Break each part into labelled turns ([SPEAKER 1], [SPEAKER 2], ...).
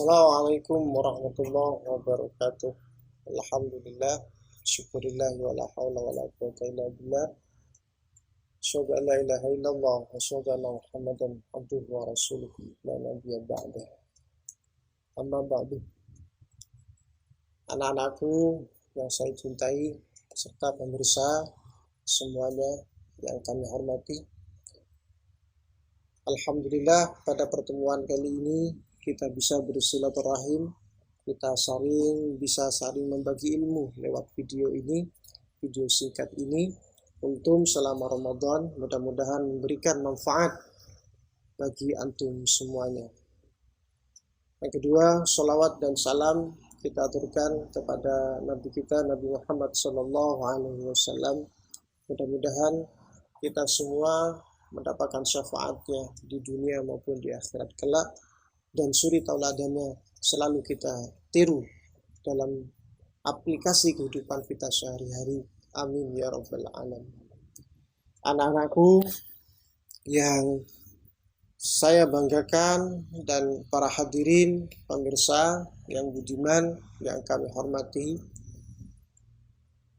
[SPEAKER 1] Assalamualaikum warahmatullahi wabarakatuh. Alhamdulillah, syukurillah wa la haula wa la quwwata illa billah. Asyhadu an la ilaha illallah wa asyhadu anna Muhammadan abduhu wa rasuluh la nabiyya ba'dah. Amma ba'du. Anak-anakku yang saya cintai serta pemirsa semuanya yang kami hormati. Alhamdulillah pada pertemuan kali ini kita bisa bersilaturahim, kita bisa saling membagi ilmu lewat video ini, video singkat ini untuk selama Ramadan, mudah-mudahan memberikan manfaat bagi antum semuanya. Yang kedua, sholawat dan salam kita aturkan kepada Nabi kita, Nabi Muhammad SAW. Mudah-mudahan kita semua mendapatkan syafaatnya di dunia maupun di akhirat kelak, dan suri tauladannya selalu kita tiru dalam aplikasi kehidupan kita sehari-hari. Amin ya rabbal alamin. Anak-anakku yang saya banggakan dan para hadirin pemirsa yang budiman yang kami hormati,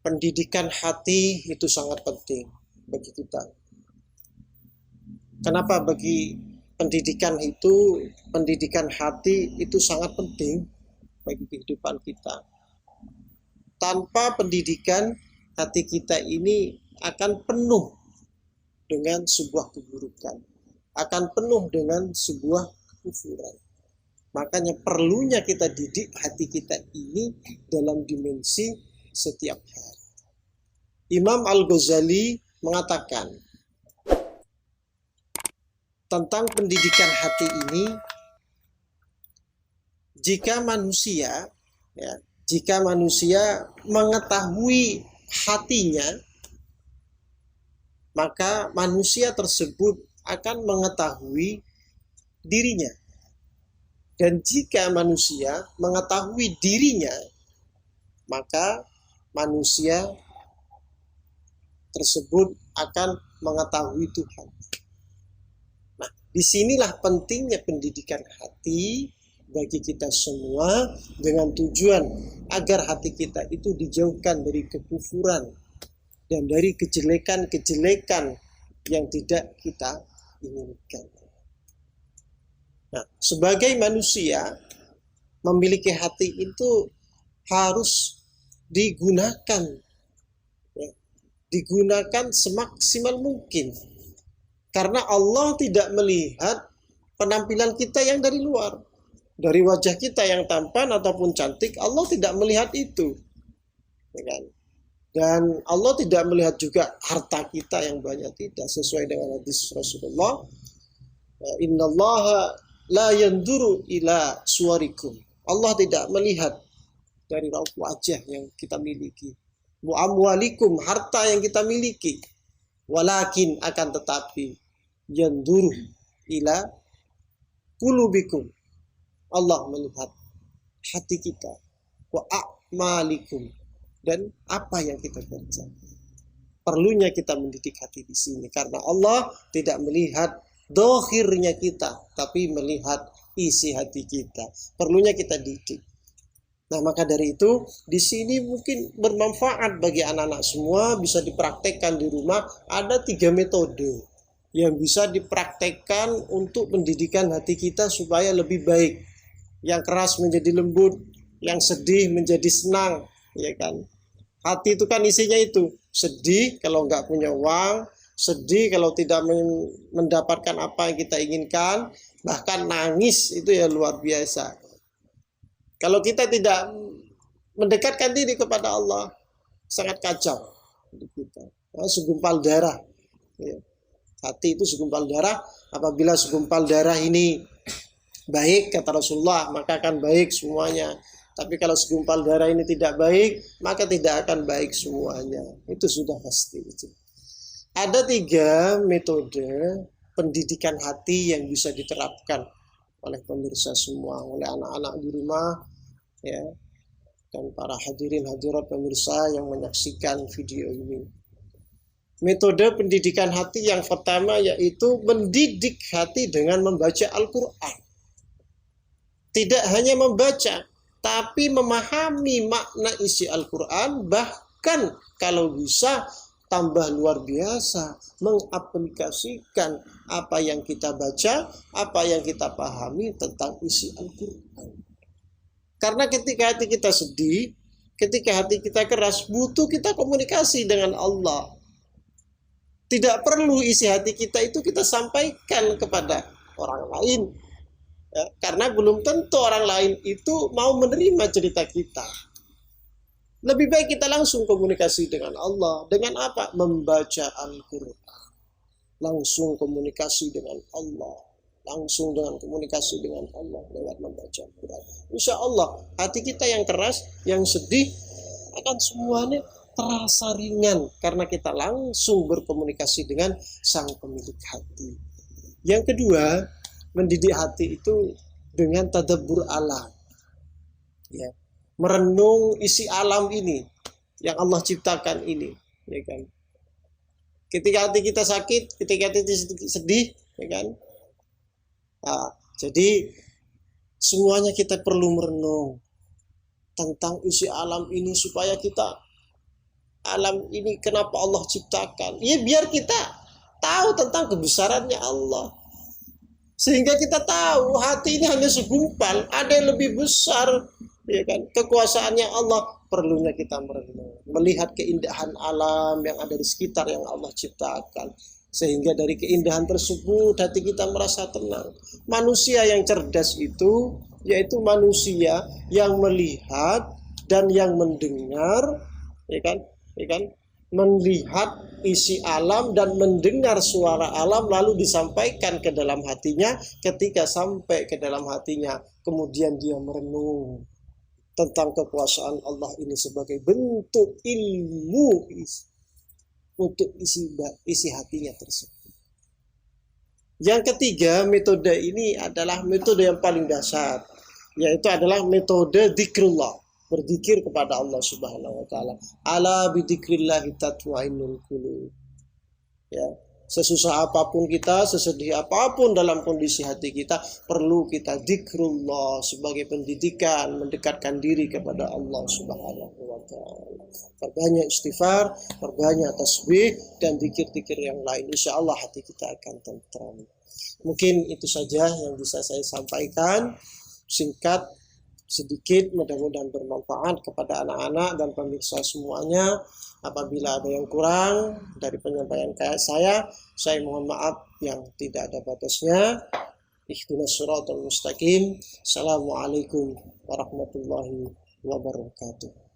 [SPEAKER 1] pendidikan hati itu sangat penting bagi kita. Kenapa bagi pendidikan hati itu sangat penting bagi kehidupan kita. Tanpa pendidikan, hati kita ini akan penuh dengan sebuah keburukan, akan penuh dengan sebuah kekufuran. Makanya perlunya kita didik hati kita ini dalam dimensi setiap hari. Imam Al-Ghazali mengatakan tentang pendidikan hati ini, jika manusia mengetahui hatinya, maka manusia tersebut akan mengetahui dirinya. Dan jika manusia mengetahui dirinya, maka manusia tersebut akan mengetahui Tuhan. Disinilah pentingnya pendidikan hati bagi kita semua, dengan tujuan agar hati kita itu dijauhkan dari kekufuran dan dari kejelekan-kejelekan yang tidak kita inginkan. Nah, sebagai manusia, memiliki hati itu harus digunakan semaksimal mungkin. Karena Allah tidak melihat penampilan kita yang dari luar. Dari wajah kita yang tampan ataupun cantik, Allah tidak melihat itu. Dan Allah tidak melihat juga harta kita yang banyak, tidak. Sesuai dengan hadis Rasulullah, Innallaha la yanduru ila suwarikum. Allah tidak melihat dari raut wajah yang kita miliki. Mu'amwalikum, harta yang kita miliki. Walakin akan tetapi yanduru ila qulubikum. Allah melihat hati kita. Wa a'malikum, dan apa yang kita kerja. Perlunya kita mendidik hati di sini karena Allah tidak melihat dohirnya kita, tapi melihat isi hati kita. Perlunya kita didik. Nah, maka dari itu di sini mungkin bermanfaat bagi anak-anak semua, bisa dipraktekkan di rumah. Ada 3 metode yang bisa dipraktekkan untuk pendidikan hati kita supaya lebih baik. Yang keras menjadi lembut, yang sedih menjadi senang, ya kan? Hati itu kan isinya itu, sedih kalau nggak punya uang, sedih kalau tidak mendapatkan apa yang kita inginkan, bahkan nangis itu ya luar biasa. Kalau kita tidak mendekatkan diri kepada Allah, sangat kacau untuk kita. Segumpal darah. Ya. Hati itu segumpal darah. Apabila segumpal darah ini baik, kata Rasulullah, maka akan baik semuanya. Tapi kalau segumpal darah ini tidak baik, maka tidak akan baik semuanya. Itu sudah pasti. Ada 3 metode pendidikan hati yang bisa diterapkan oleh pemirsa semua, oleh anak-anak di rumah, ya, dan para hadirin hadirat pemirsa yang menyaksikan video ini. Metode pendidikan hati yang pertama yaitu mendidik hati dengan membaca Al-Quran. Tidak hanya membaca, tapi memahami makna isi Al-Quran, bahkan kalau bisa tambah luar biasa, mengaplikasikan apa yang kita baca, apa yang kita pahami tentang isi Al-Quran. Karena ketika hati kita sedih, ketika hati kita keras, butuh kita komunikasi dengan Allah. Tidak perlu isi hati kita itu kita sampaikan kepada orang lain. Ya, karena belum tentu orang lain itu mau menerima cerita kita. Lebih baik kita langsung komunikasi dengan Allah. Dengan apa? Membaca Al-Quran. Langsung komunikasi dengan Allah. Langsung dengan komunikasi dengan Allah lewat membaca Al-Quran. Insya Allah hati kita yang keras, yang sedih akan semuanya terasa ringan karena kita langsung berkomunikasi dengan sang pemilik hati. Yang kedua, mendidik hati itu dengan tadabbur alam. Ya, merenung isi alam ini yang Allah ciptakan ini, ya kan. Ketika hati kita sakit, ketika hati kita sedih, ya kan. Nah, jadi semuanya kita perlu merenung tentang isi alam ini supaya kita alam ini kenapa Allah ciptakan? Ya biar kita tahu tentang kebesarannya Allah. Sehingga kita tahu hati ini hanya segumpal, ada yang lebih besar, ya kan? Kekuasaannya Allah, perlunya kita merenung, melihat keindahan alam yang ada di sekitar yang Allah ciptakan. Sehingga dari keindahan tersebut hati kita merasa tenang. Manusia yang cerdas itu yaitu manusia yang melihat dan yang mendengar, ya kan? Melihat isi alam dan mendengar suara alam lalu disampaikan ke dalam hatinya. Ketika sampai ke dalam hatinya, kemudian dia merenung tentang kekuasaan Allah ini sebagai bentuk ilmu untuk isi hatinya tersebut. Yang ketiga, metode ini adalah metode yang paling dasar, yaitu adalah metode dzikrullah, berzikir kepada Allah Subhanahu wa taala. Ala bidzikrillahi tatmainnul qulub. Ya, sesusah apapun kita, sesedih apapun dalam kondisi hati kita, perlu kita dzikrullah sebagai pendidikan mendekatkan diri kepada Allah Subhanahu wa taala. Perbanyak istighfar, perbanyak tasbih dan zikir-zikir yang lain. Insyaallah hati kita akan tentram. Mungkin itu saja yang bisa saya sampaikan, singkat, sedikit, mudah-mudahan bermanfaat kepada anak-anak dan pemirsa semuanya. Apabila ada yang kurang dari penyampaian saya mohon maaf yang tidak ada batasnya. Ihdinas siratal mustaqim. Assalamualaikum warahmatullahi wabarakatuh.